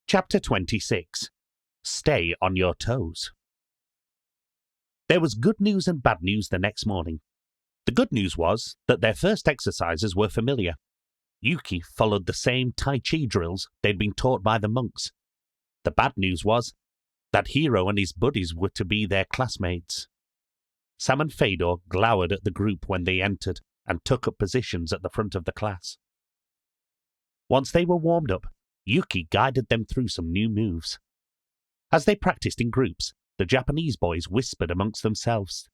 Chapter 26. Stay on your toes. There was good news and bad news the next morning. The good news was that their first exercises were familiar. Yuki followed the same Tai Chi drills they'd been taught by the monks. The bad news was that Hiro and his buddies were to be their classmates. Sam and Fedor glowered at the group when they entered and took up positions at the front of the class. Once they were warmed up, Yuki guided them through some new moves. As they practiced in groups, the Japanese boys whispered amongst themselves,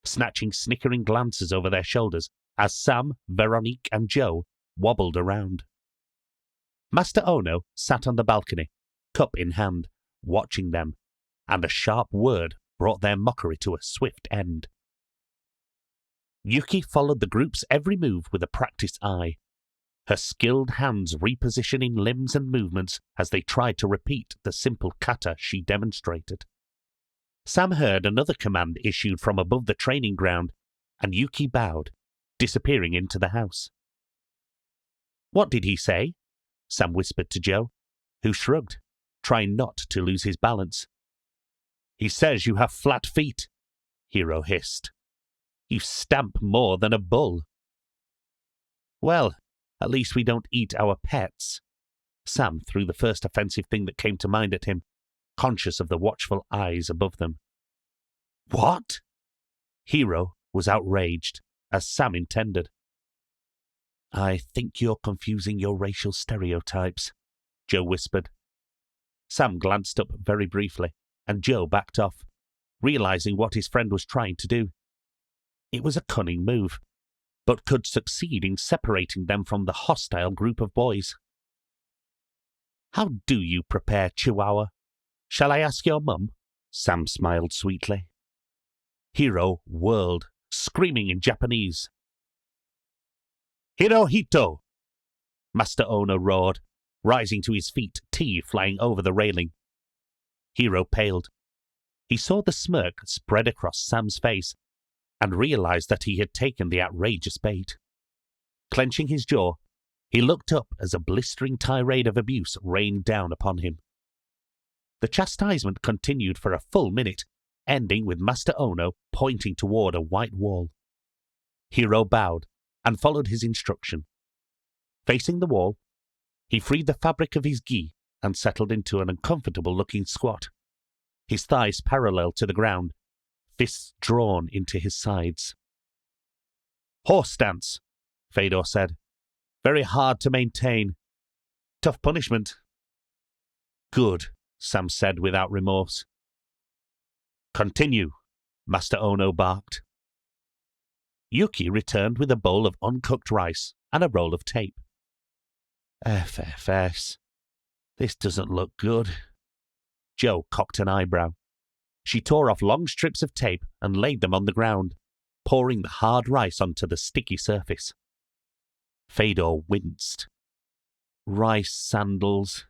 snatching snickering glances over their shoulders as Sam, Veronique, and Joe wobbled around. Master Ono sat on the balcony, cup in hand, watching them, and a sharp word brought their mockery to a swift end. Yuki followed the group's every move with a practiced eye, her skilled hands repositioning limbs and movements as they tried to repeat the simple kata she demonstrated. Sam heard another command issued from above the training ground, and Yuki bowed, disappearing into the house. "What did he say?" Sam whispered to Joe, who shrugged, trying not to lose his balance. "He says you have flat feet," Hiro hissed. "You stamp more than a bull." "Well, at least we don't eat our pets." Sam threw the first offensive thing that came to mind at him, conscious of the watchful eyes above them. "What?" Hiro was outraged, as Sam intended. "I think you're confusing your racial stereotypes," Joe whispered. Sam glanced up very briefly, and Joe backed off, realizing what his friend was trying to do. It was a cunning move, but could succeed in separating them from the hostile group of boys. "How do you prepare Chihuahua? Shall I ask your mum?" Sam smiled sweetly. Hiro whirled, screaming in Japanese. "Hirohito!" Master Ono roared, rising to his feet, tea flying over the railing. Hiro paled. He saw the smirk spread across Sam's face and realized that he had taken the outrageous bait. Clenching his jaw, he looked up as a blistering tirade of abuse rained down upon him. The chastisement continued for a full minute, ending with Master Ono pointing toward a white wall. Hiro bowed and followed his instruction. Facing the wall, he freed the fabric of his gi and settled into an uncomfortable-looking squat, his thighs parallel to the ground, fists drawn into his sides. "Horse stance," Fedor said. "Very hard to maintain. Tough punishment." "Good," Sam said without remorse. "Continue," Master Ono barked. Yuki returned with a bowl of uncooked rice and a roll of tape. "FFS. This doesn't look good." Joe cocked an eyebrow. She tore off long strips of tape and laid them on the ground, pouring the hard rice onto the sticky surface. Fedor winced. "Rice sandals."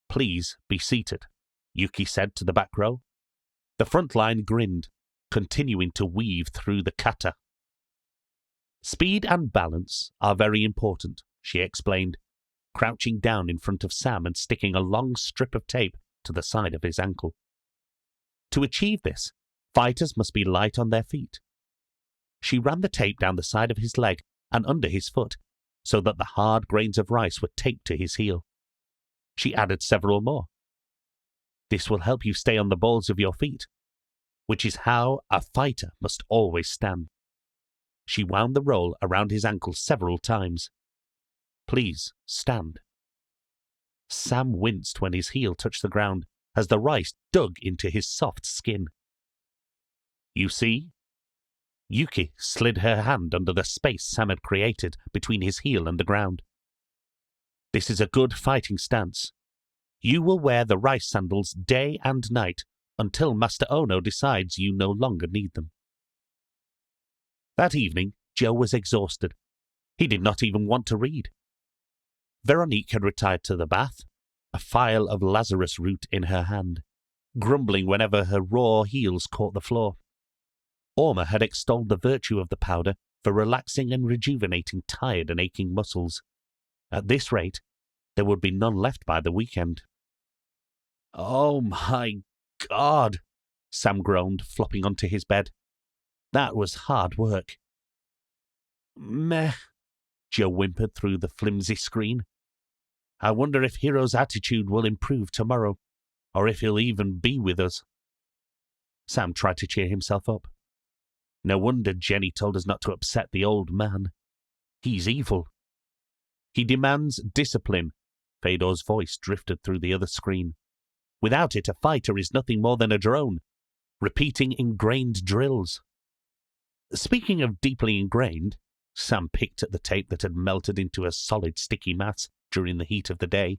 "Please be seated," Yuki said to the back row. The front line grinned, continuing to weave through the kata. "Speed and balance are very important," she explained, crouching down in front of Sam and sticking a long strip of tape to the side of his ankle. To achieve this, fighters must be light on their feet. She ran the tape down the side of his leg and under his foot, so that the hard grains of rice were taped to his heel. She added several more. "This will help you stay on the balls of your feet, which is how a fighter must always stand." She wound the roll around his ankle several times. "Please, stand." Sam winced when his heel touched the ground, as the rice dug into his soft skin. "You see?" Yuki slid her hand under the space Sam had created between his heel and the ground. "This is a good fighting stance. You will wear the rice sandals day and night until Master Ono decides you no longer need them." That evening, Joe was exhausted. He did not even want to read. Veronique had retired to the bath, a phial of Lazarus root in her hand, grumbling whenever her raw heels caught the floor. Orma had extolled the virtue of the powder for relaxing and rejuvenating tired and aching muscles. At this rate, There would be none left by the weekend. "Oh my God," Sam groaned, flopping onto his bed. "That was hard work." "Meh," Joe whimpered through the flimsy screen. "I wonder if Hero's attitude will improve tomorrow, or if he'll even be with us." Sam tried to cheer himself up. "No wonder Jenny told us not to upset the old man. He's evil. He demands discipline." Fedor's voice drifted through the other screen. "Without it, a fighter is nothing more than a drone, repeating ingrained drills." Speaking of deeply ingrained, Sam picked at the tape that had melted into a solid sticky mass during the heat of the day.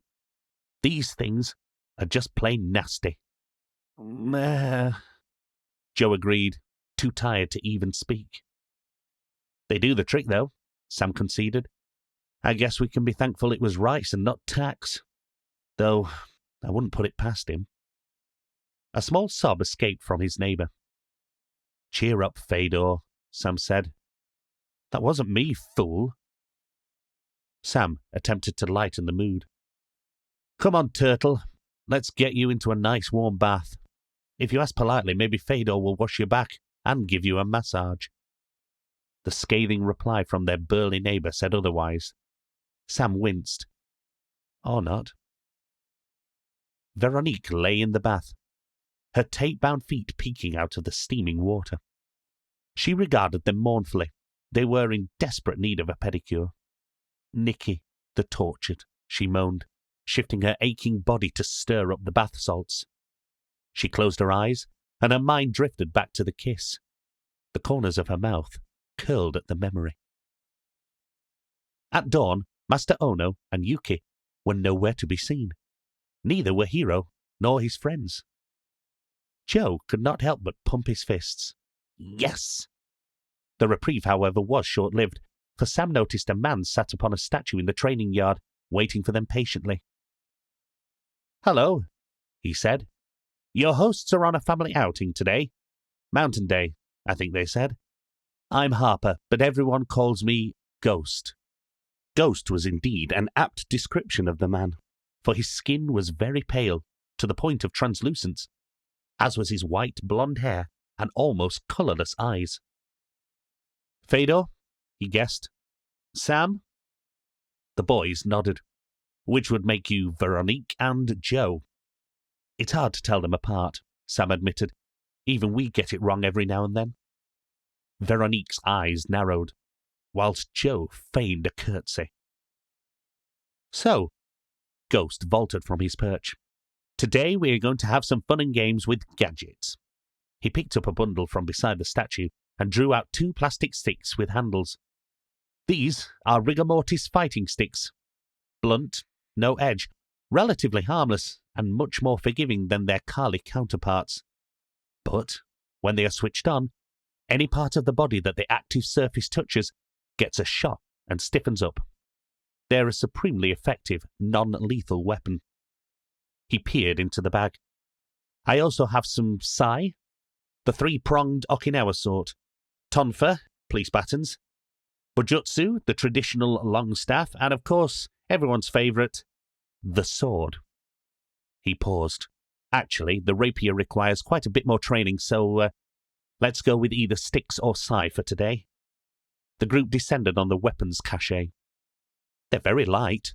"These things are just plain nasty." "Meh," Joe agreed, too tired to even speak. "They do the trick, though," Sam conceded. "I guess we can be thankful it was rice and not tax. Though, I wouldn't put it past him." A small sob escaped from his neighbor. "Cheer up, Fedor," Sam said. "That wasn't me, fool." Sam attempted to lighten the mood. "Come on, Turtle. Let's get you into a nice warm bath. If you ask politely, maybe Fedor will wash your back and give you a massage." The scathing reply from their burly neighbor said otherwise. Sam winced. Or not. Veronique lay in the bath, her tape-bound feet peeking out of the steaming water. She regarded them mournfully. They were in desperate need of a pedicure. "Nicky, the tortured," she moaned, shifting her aching body to stir up the bath salts. She closed her eyes, and her mind drifted back to the kiss. The corners of her mouth curled at the memory. At dawn, Master Ono and Yuki were nowhere to be seen. Neither were Hiro nor his friends. Joe could not help but pump his fists. Yes! The reprieve, however, was short-lived, for Sam noticed a man sat upon a statue in the training yard, waiting for them patiently. "Hello," he said. "Your hosts are on a family outing today. Mountain Day, I think they said. I'm Harper, but everyone calls me Ghost." Ghost was indeed an apt description of the man, for his skin was very pale, to the point of translucence, as was his white blonde hair and almost colourless eyes. "Fedor?" he guessed. "Sam?" The boys nodded. "Which would make you Veronique and Joe." "It's hard to tell them apart," Sam admitted. "Even we get it wrong every now and then." Veronique's eyes narrowed, whilst Joe feigned a curtsy. "So," Ghost vaulted from his perch, "today we are going to have some fun and games with gadgets." He picked up a bundle from beside the statue and drew out 2 plastic sticks with handles. "These are rigor mortis fighting sticks. Blunt, no edge, relatively harmless, and much more forgiving than their Kali counterparts. But, when they are switched on, any part of the body that the active surface touches gets a shock and stiffens up. They're a supremely effective, non-lethal weapon." He peered into the bag. "I also have some sai, the 3-pronged Okinawa sort, tonfa, police batons, bujutsu, the traditional long staff, and of course, everyone's favourite, the sword." He paused. "Actually, the rapier requires quite a bit more training, so let's go with either sticks or sai for today." The group descended on the weapons cache. "They're very light."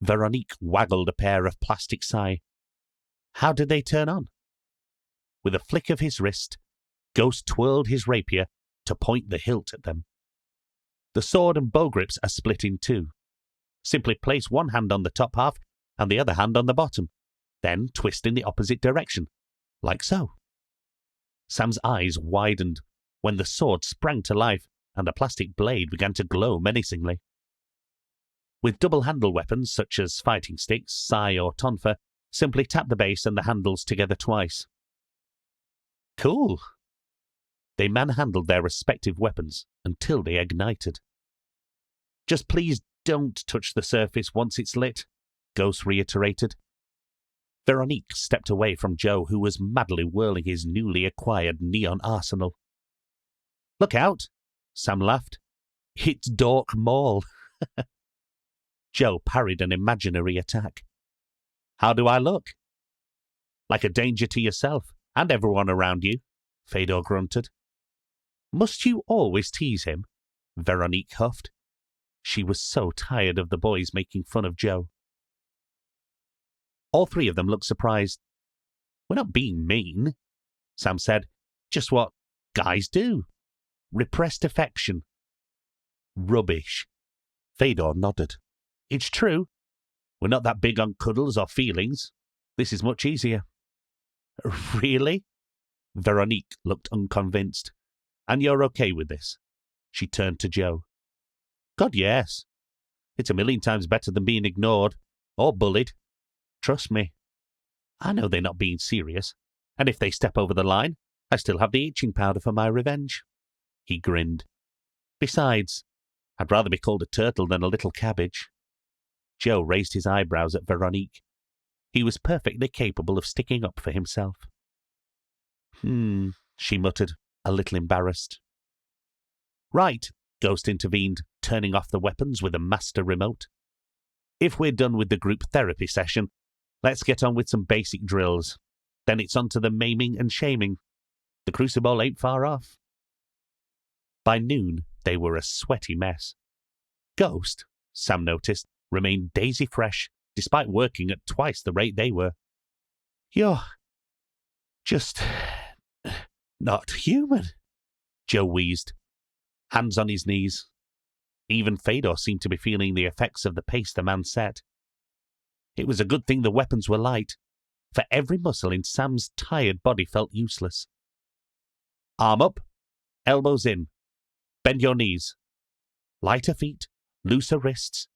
Veronique waggled a pair of plastic sai. "How did they turn on?" With a flick of his wrist, Ghost twirled his rapier to point the hilt at them. "The sword and bow grips are split in 2. Simply place one hand on the top half and the other hand on the bottom. Then twist in the opposite direction, like so." Sam's eyes widened when the sword sprang to life and the plastic blade began to glow menacingly. With double-handle weapons such as fighting sticks, sai or tonfa, simply tap the base and the handles together twice. "Cool." They manhandled their respective weapons until they ignited. "Just please don't touch the surface once it's lit," Ghost reiterated. Veronique stepped away from Joe, who was madly whirling his newly acquired neon arsenal. "Look out," Sam laughed. "It's Dork Mall." Joe parried an imaginary attack. How do I look? Like a danger to yourself and everyone around you, Fedor grunted. Must you always tease him? Veronique huffed. She was so tired of the boys making fun of Joe. All three of them looked surprised. We're not being mean, Sam said. Just what guys do. Repressed affection. Rubbish. Fedor nodded. It's true. We're not that big on cuddles or feelings. This is much easier. Really? Veronique looked unconvinced. And you're okay with this? She turned to Joe. God, yes. It's 1,000,000 times better than being ignored or bullied. Trust me. I know they're not being serious, and if they step over the line, I still have the itching powder for my revenge. He grinned. Besides, I'd rather be called a turtle than a little cabbage. Joe raised his eyebrows at Veronique. He was perfectly capable of sticking up for himself. She muttered, a little embarrassed. Right, Ghost intervened, turning off the weapons with a master remote. If we're done with the group therapy session, let's get on with some basic drills. Then it's on to the maiming and shaming. The crucible ain't far off. By noon, they were a sweaty mess. Ghost, Sam noticed, remained daisy-fresh, despite working at twice the rate they were. You're just not human, Joe wheezed, hands on his knees. Even Fedor seemed to be feeling the effects of the pace the man set. It was a good thing the weapons were light, for every muscle in Sam's tired body felt useless. Arm up, elbows in, bend your knees. Lighter feet, looser wrists.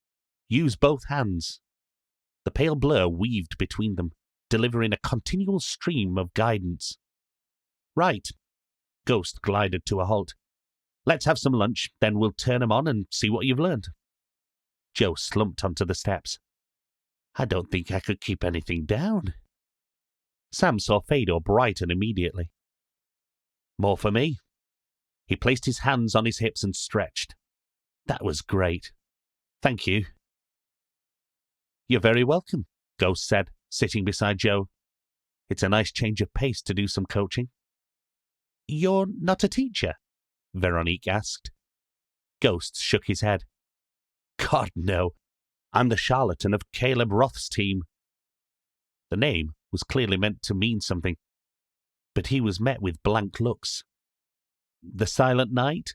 Use both hands. The pale blur weaved between them, delivering a continual stream of guidance. Right. Ghost glided to a halt. Let's have some lunch, then we'll turn 'em on and see what you've learned. Joe slumped onto the steps. I don't think I could keep anything down. Sam saw Fedor brighten immediately. More for me. He placed his hands on his hips and stretched. That was great. Thank you. You're very welcome, Ghost said, sitting beside Joe. It's a nice change of pace to do some coaching. You're not a teacher? Veronique asked. Ghost shook his head. God, no. I'm the charlatan of Caleb Roth's team. The name was clearly meant to mean something, but he was met with blank looks. The Silent Knight?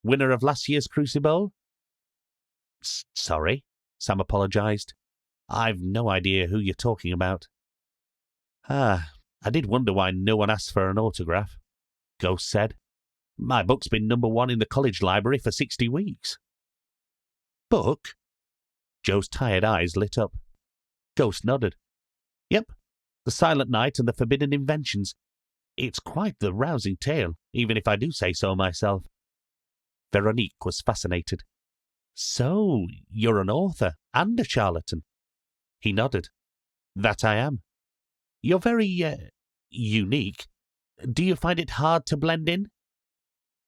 Winner of last year's Crucible? Sorry, Sam apologized. I've no idea who you're talking about. I did wonder why no one asked for an autograph, Ghost said. My book's been #1 in the college library for 60 weeks. Book? Joe's tired eyes lit up. Ghost nodded. Yep, The Silent Knight and the Forbidden Inventions. It's quite the rousing tale, even if I do say so myself. Veronique was fascinated. So, you're an author and a charlatan? He nodded. That I am. You're very, unique. Do you find it hard to blend in?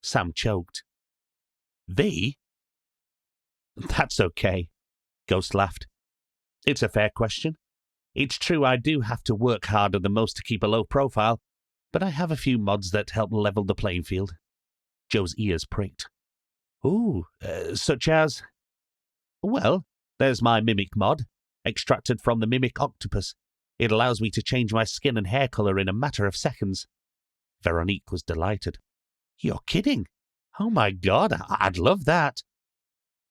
Sam choked. V? That's okay, Ghost laughed. It's a fair question. It's true I do have to work harder than most to keep a low profile, but I have a few mods that help level the playing field. Joe's ears pricked. Ooh, such as? Well, there's my Mimic mod, extracted from the Mimic Octopus. It allows me to change my skin and hair colour in a matter of seconds. Veronique was delighted. You're kidding? Oh my God, I'd love that.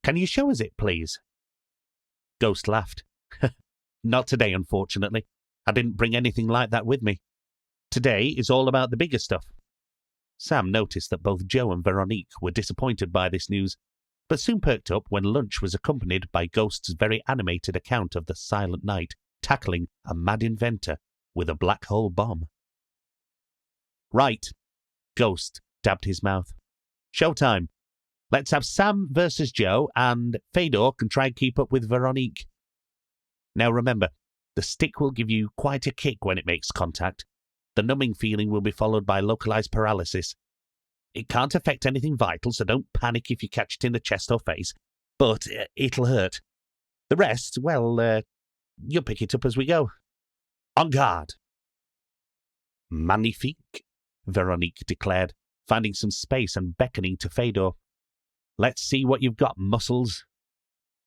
Can you show us it, please? Ghost laughed. Not today, unfortunately. I didn't bring anything like that with me. Today is all about the bigger stuff. Sam noticed that both Joe and Veronique were disappointed by this news, but soon perked up when lunch was accompanied by Ghost's very animated account of the Silent Knight tackling a mad inventor with a black hole bomb. Right. Ghost dabbed his mouth. Showtime. Let's have Sam versus Joe, and Fedor can try and keep up with Veronique. Now remember, the stick will give you quite a kick when it makes contact. The numbing feeling will be followed by localized paralysis. It can't affect anything vital, so don't panic if you catch it in the chest or face, but it'll hurt. The rest, well, you'll pick it up as we go. En garde! Magnifique, Veronique declared, finding some space and beckoning to Fedor. Let's see what you've got, muscles.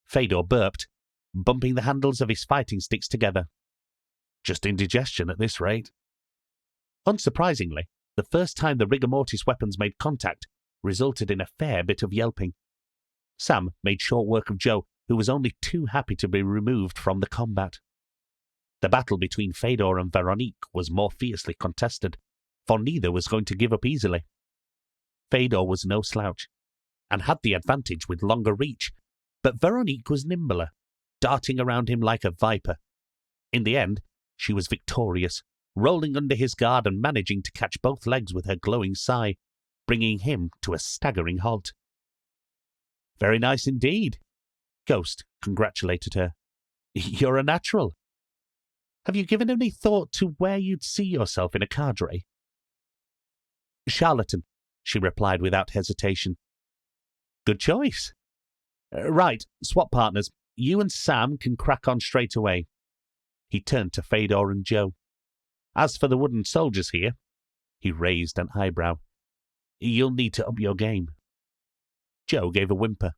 Fedor burped, bumping the handles of his fighting sticks together. Just indigestion at this rate. Unsurprisingly, the first time the rigor mortis weapons made contact resulted in a fair bit of yelping. Sam made short work of Joe, who was only too happy to be removed from the combat. The battle between Fedor and Veronique was more fiercely contested, for neither was going to give up easily. Fedor was no slouch, and had the advantage with longer reach, but Veronique was nimbler, darting around him like a viper. In the end, she was victorious, rolling under his guard and managing to catch both legs with her glowing sai, bringing him to a staggering halt. Very nice indeed, Ghost congratulated her. You're a natural. Have you given any thought to where you'd see yourself in a cadre? Charlatan, she replied without hesitation. Good choice. Right, swap partners. You and Sam can crack on straight away. He turned to Fedor and Joe. As for the wooden soldiers here, he raised an eyebrow, you'll need to up your game. Joe gave a whimper.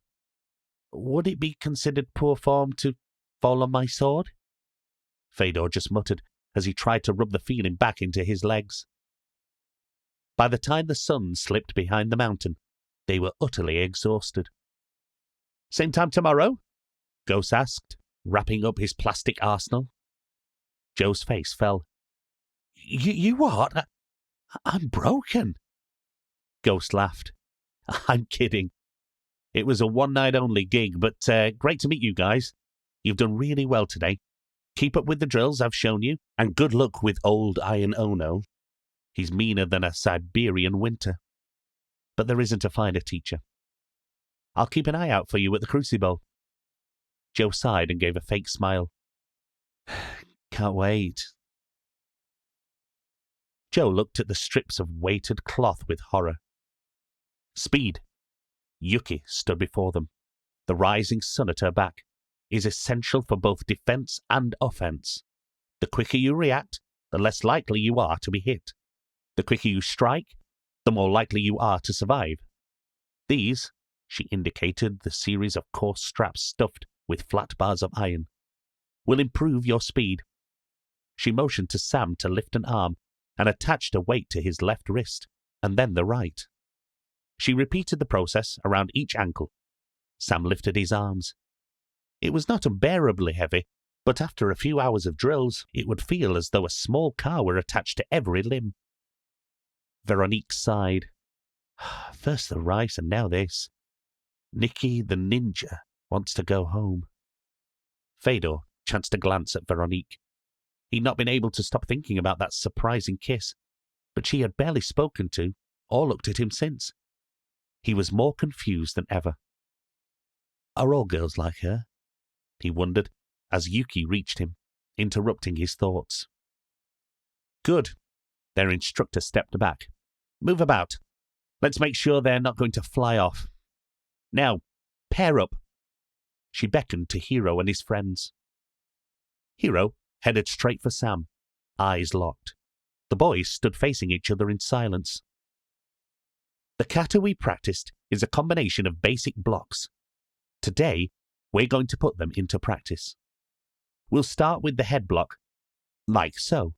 Would it be considered poor form to fall on my sword? Fedor just muttered as he tried to rub the feeling back into his legs. By the time the sun slipped behind the mountain, they were utterly exhausted. Same time tomorrow? Ghost asked, wrapping up his plastic arsenal. Joe's face fell. You what? I'm broken. Ghost laughed. I'm kidding. It was a one-night-only gig, but great to meet you guys. You've done really well today. Keep up with the drills I've shown you, and good luck with old Iron Ono. He's meaner than a Siberian winter. But there isn't a finer teacher. I'll keep an eye out for you at the Crucible. Joe sighed and gave a fake smile. Can't wait. Joe looked at the strips of weighted cloth with horror. Speed. Yuki stood before them. The rising sun at her back is essential for both defense and offense. The quicker you react, the less likely you are to be hit. The quicker you strike, the more likely you are to survive. These, she indicated the series of coarse straps stuffed with flat bars of iron, will improve your speed. She motioned to Sam to lift an arm and attached a weight to his left wrist, and then the right. She repeated the process around each ankle. Sam lifted his arms. It was not unbearably heavy, but after a few hours of drills, it would feel as though a small car were attached to every limb. Veronique sighed. First the rice and now this. Nicky the ninja wants to go home. Fedor chanced a glance at Veronique. He'd not been able to stop thinking about that surprising kiss, but she had barely spoken to or looked at him since. He was more confused than ever. Are all girls like her? He wondered, as Yuki reached him, interrupting his thoughts. Good. Their instructor stepped back. Move about. Let's make sure they're not going to fly off. Now, pair up. She beckoned to Hiro and his friends. Hiro headed straight for Sam, eyes locked. The boys stood facing each other in silence. The kata we practiced is a combination of basic blocks. Today, we're going to put them into practice. We'll start with the head block, like so.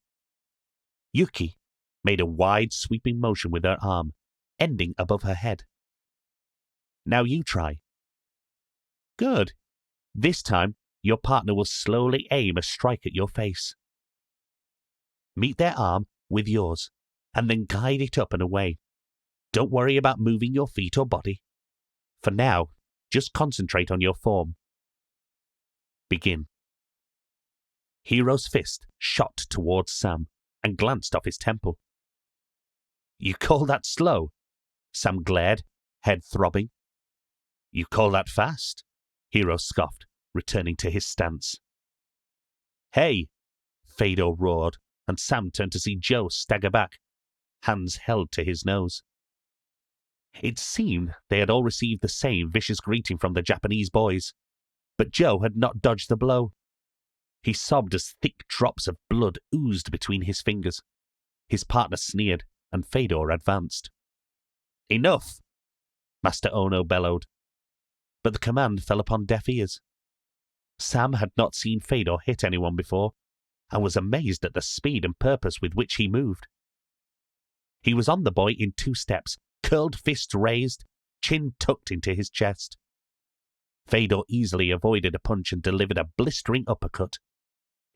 Yuki made a wide sweeping motion with her arm, ending above her head. Now you try. Good. This time, your partner will slowly aim a strike at your face. Meet their arm with yours, and then guide it up and away. Don't worry about moving your feet or body. For now, just concentrate on your form. Begin. Hiro's fist shot towards Sam and glanced off his temple. You call that slow? Sam glared, head throbbing. You call that fast? Hiro scoffed, returning to his stance. Hey! Fedor roared, and Sam turned to see Joe stagger back, hands held to his nose. It seemed they had all received the same vicious greeting from the Japanese boys, But Joe had not dodged the blow. He sobbed as thick drops of blood oozed between his fingers. His partner sneered, and Fedor advanced. "Enough!" Master Ono bellowed. But the command fell upon deaf ears. Sam had not seen Fedor hit anyone before, and was amazed at the speed and purpose with which he moved. He was on the boy in 2 steps, curled fists raised, chin tucked into his chest. Fedor easily avoided a punch and delivered a blistering uppercut.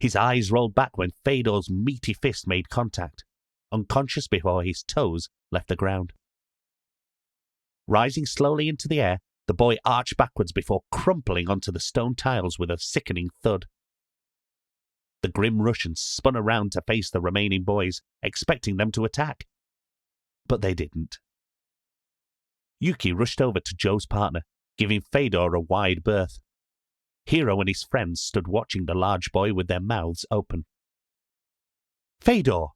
His eyes rolled back when Fedor's meaty fist made contact, unconscious before his toes left the ground. Rising slowly into the air, the boy arched backwards before crumpling onto the stone tiles with a sickening thud. The grim Russians spun around to face the remaining boys, expecting them to attack. But they didn't. Yuki rushed over to Joe's partner, giving Fedor a wide berth. Hiro and his friends stood watching the large boy with their mouths open. "Fedor!"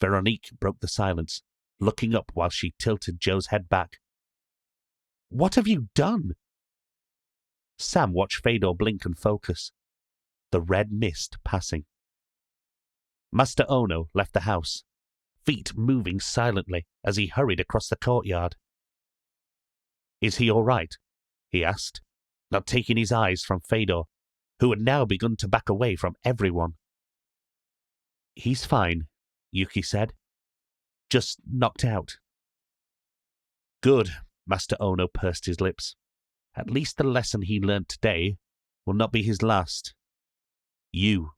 Veronique broke the silence, looking up while she tilted Joe's head back. "What have you done?" Sam watched Fedor blink and focus, the red mist passing. Master Ono left the house, feet moving silently as he hurried across the courtyard. "Is he all right?" he asked, not taking his eyes from Fedor, who had now begun to back away from everyone. "He's fine," Yuki said. "Just knocked out." "Good," Master Ono pursed his lips. "At least the lesson he learned today will not be his last. You,"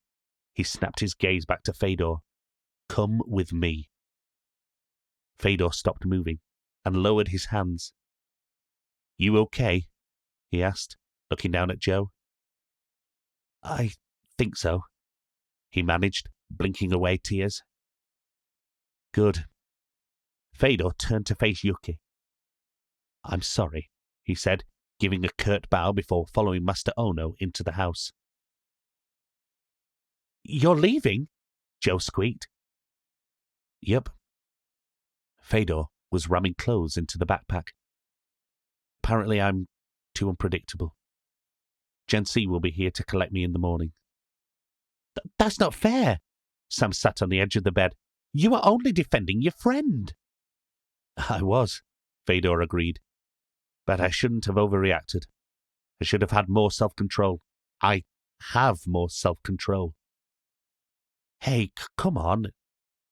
he snapped his gaze back to Fedor, "come with me." Fedor stopped moving and lowered his hands. "You okay?" he asked, looking down at Joe. "I think so," he managed, blinking away tears. "Good." Fedor turned to face Yuki. "I'm sorry," he said, giving a curt bow before following Master Ono into the house. "You're leaving?" Joe squeaked. "Yep." Fedor was ramming clothes into the backpack. "Apparently I'm too unpredictable. Gen-C will be here to collect me in the morning." That's not fair." Sam sat on the edge of the bed. "You are only defending your friend." "I was," Fedor agreed. "But I shouldn't have overreacted. I should have had more self-control. I have more self-control." "Hey, come on.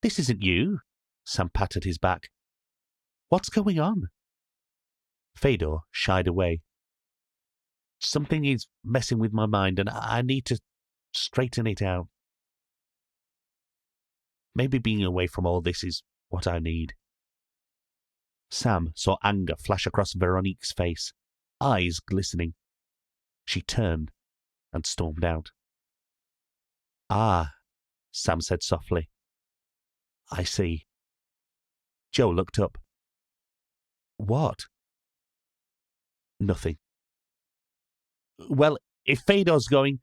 This isn't you." Sam patted his back. "What's going on?" Fedor shied away. "Something is messing with my mind, and I need to straighten it out. Maybe being away from all this is what I need." Sam saw anger flash across Veronique's face, eyes glistening. She turned and stormed out. "Ah," Sam said softly. "I see." Joe looked up. "What?" "Nothing." "Well, if Fedor's going,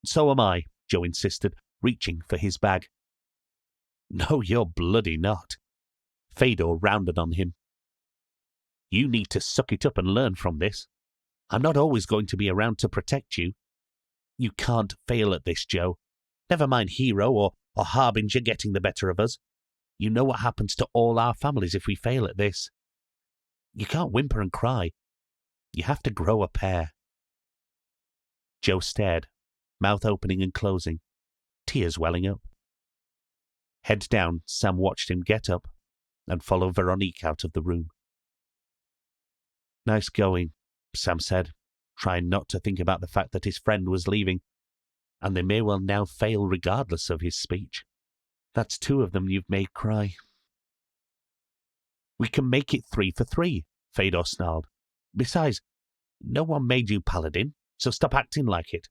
so am I," Joe insisted, reaching for his bag. "No, you're bloody not." Fedor rounded on him. "You need to suck it up and learn from this. I'm not always going to be around to protect you. You can't fail at this, Joe. Never mind Hero or Harbinger getting the better of us. You know what happens to all our families if we fail at this. You can't whimper and cry. You have to grow a pair." Joe stared, mouth opening and closing, tears welling up. Head down, Sam watched him get up and follow Veronique out of the room. "Nice going," Sam said, trying not to think about the fact that his friend was leaving, and they may well now fail regardless of his speech. "That's 2 of them you've made cry." "We can make it 3 for 3, Fedor snarled. "Besides, no one made you paladin, so stop acting like it.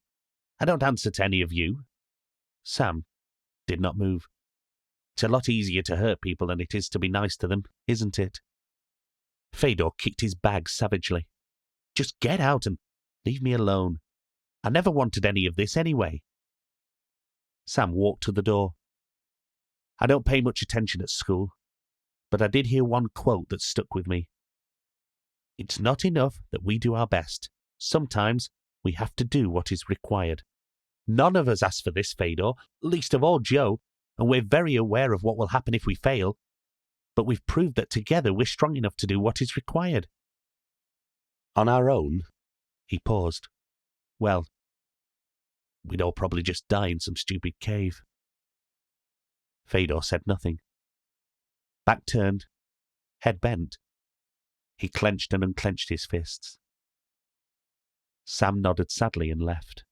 I don't answer to any of you." Sam did not move. "It's a lot easier to hurt people than it is to be nice to them, isn't it?" Fedor kicked his bag savagely. "Just get out and leave me alone. I never wanted any of this anyway." Sam walked to the door. "I don't pay much attention at school, but I did hear one quote that stuck with me. It's not enough that we do our best. Sometimes We have to do what is required. None of us asked for this, Fedor, least of all Joe, and we're very aware of what will happen if we fail. But we've proved that together we're strong enough to do what is required. On our own, he paused. Well, we'd all probably just die in some stupid cave. Fedor said nothing. Back turned, head bent, he clenched and unclenched his fists. Sam nodded sadly and left.